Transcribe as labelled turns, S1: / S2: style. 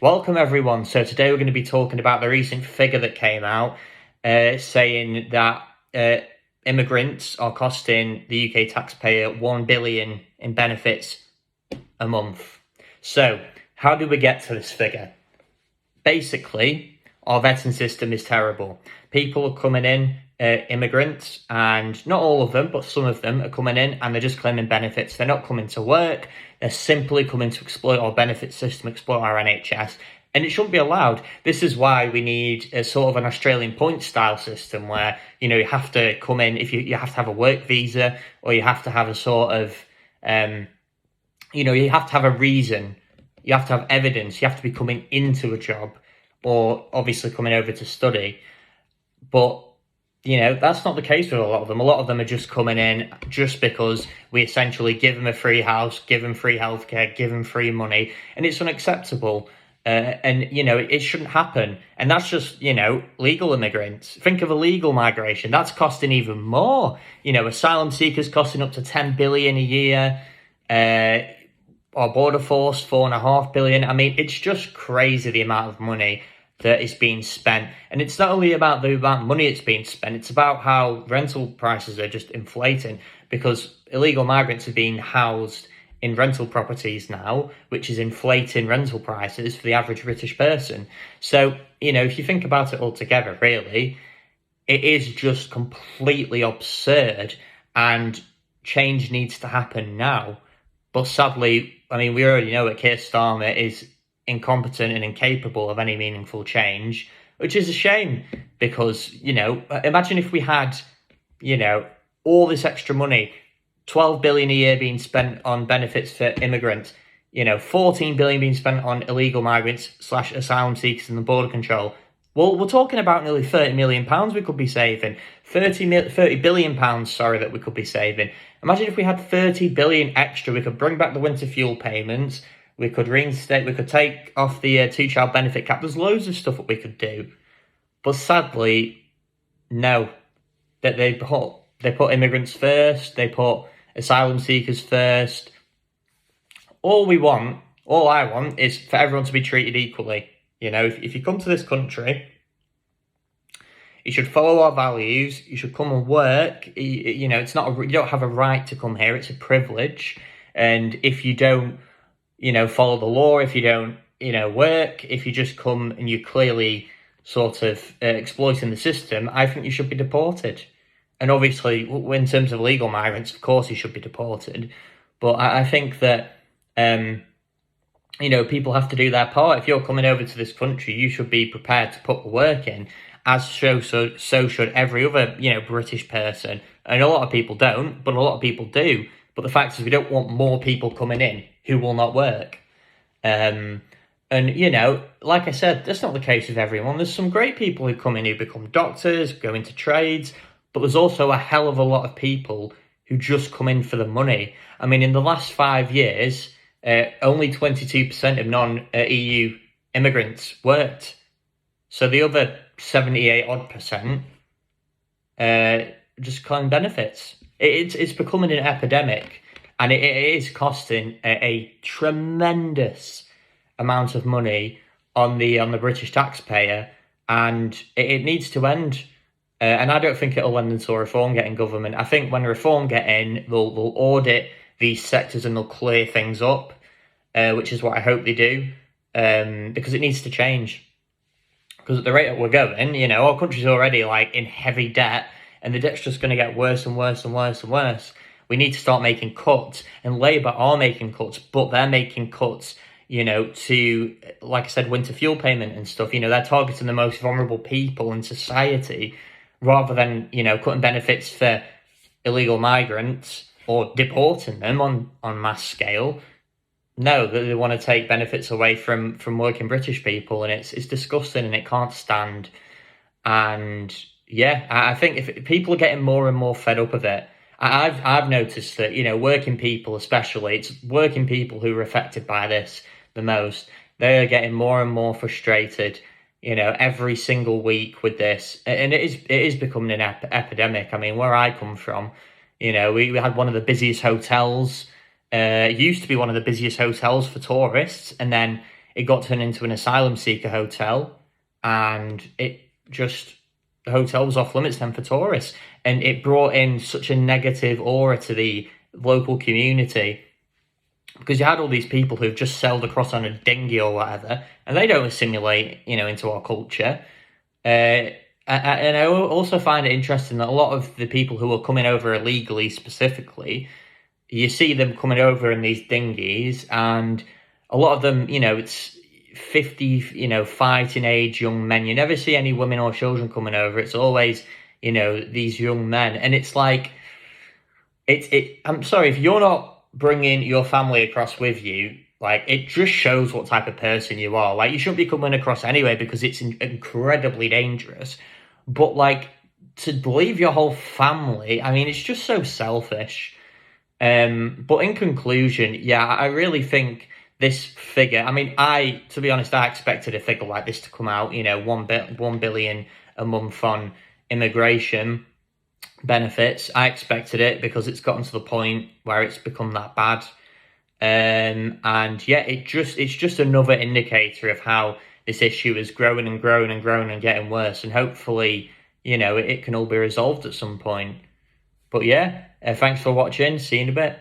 S1: Welcome everyone. So today we're going to be talking about the recent figure that came out saying that immigrants are costing the UK taxpayer 1 billion in benefits a month. So how do we get to this figure? Basically, our vetting system is terrible. People are coming in, immigrants, and not all of them, but some of them are coming in and they're just claiming benefits. They're not coming to work. They're simply coming to exploit our benefit system, exploit our NHS, and it shouldn't be allowed. This is why we need a sort of an Australian point style system where, you have to come in, if you have to have a work visa, or you have to have a sort of, you have to have a reason. You have to have evidence. You have to be coming into a job, or obviously coming over to study. But, that's not the case with a lot of them. A lot of them are just coming in just because we essentially give them a free house, give them free healthcare, give them free money, and it's unacceptable. It shouldn't happen. And that's just, legal immigrants. Think of illegal migration. That's costing even more. Asylum seekers costing up to 10 billion a year. Our border force, 4.5 billion. I mean, it's just crazy the amount of money that is being spent. And it's not only about the amount of money it's being spent, it's about how rental prices are just inflating because illegal migrants are being housed in rental properties now, which is inflating rental prices for the average British person. So, if you think about it all together, really, it is just completely absurd and change needs to happen now. But sadly, we already know that Keir Starmer is incompetent and incapable of any meaningful change, which is a shame because, imagine if we had, all this extra money, 12 billion a year being spent on benefits for immigrants, 14 billion being spent on illegal migrants / asylum seekers and the border control. Well, we're talking about nearly 30 million pounds we could be saving, 30 billion pounds, that we could be saving. Imagine if we had 30 billion extra, we could bring back the winter fuel payments, we could reinstate, we could take off the two-child benefit cap. There's loads of stuff that we could do. But sadly, no. That they put immigrants first, they put asylum seekers first. All I want is for everyone to be treated equally. If you come to this country, you should follow our values. You should come and work. It's not you don't have a right to come here. It's a privilege. And if you don't, follow the law, if you don't, work, if you just come and you're clearly sort of exploiting the system, I think you should be deported. And obviously, in terms of illegal migrants, of course, you should be deported. But I think that, people have to do their part. If you're coming over to this country, you should be prepared to put the work in, as so should every other, British person. And a lot of people don't, but a lot of people do. But the fact is we don't want more people coming in who will not work. And, like I said, that's not the case with everyone. There's some great people who come in who become doctors, go into trades, but there's also a hell of a lot of people who just come in for the money. In the last 5 years, only 22% of non-EU immigrants worked. So the other 78% just claim benefits. It's becoming an epidemic, and it is costing a tremendous amount of money on the British taxpayer, and it needs to end. And I don't think it'll end until Reform get in government. I think when Reform get in, they'll audit these sectors and they'll clear things up, which is what I hope they do, because it needs to change. Because at the rate that we're going, our country's already in heavy debt, and the debt's just going to get worse and worse and worse and worse. We need to start making cuts, and Labour are making cuts, but they're making cuts, to, like I said, winter fuel payment and stuff. They're targeting the most vulnerable people in society, rather than, cutting benefits for illegal migrants or deporting them on mass scale. No, they want to take benefits away from working British people, and it's disgusting and it can't stand. And yeah, I think if people are getting more and more fed up of it, I've noticed that, working people especially, it's working people who are affected by this the most. They're getting more and more frustrated, every single week with this. And it is becoming an epidemic. Where I come from, we had one of the busiest hotels. It used to be one of the busiest hotels for tourists, and then it got turned into an asylum seeker hotel, and the hotel was off limits then for tourists, and it brought in such a negative aura to the local community, because you had all these people who've just sailed across on a dinghy or whatever, and they don't assimilate, into our culture. And I also find it interesting that a lot of the people who are coming over illegally, specifically, you see them coming over in these dinghies, and a lot of them, it's 50, fighting age young men. You never see any women or children coming over. It's always, these young men, and it's like, I'm sorry, if you're not bringing your family across with you, like, it just shows what type of person you are. Like, you shouldn't be coming across anyway, because it's incredibly dangerous. But, like, to leave your whole family, I mean, it's just so selfish. But in conclusion, yeah, I really think this figure, I mean, to be honest, I expected a figure like this to come out, 1 billion a month on immigration benefits. I expected it, because it's gotten to the point where it's become that bad. And yeah, it's just another indicator of how this issue is growing and growing and growing and getting worse. And hopefully, it can all be resolved at some point. But yeah, thanks for watching. See you in a bit.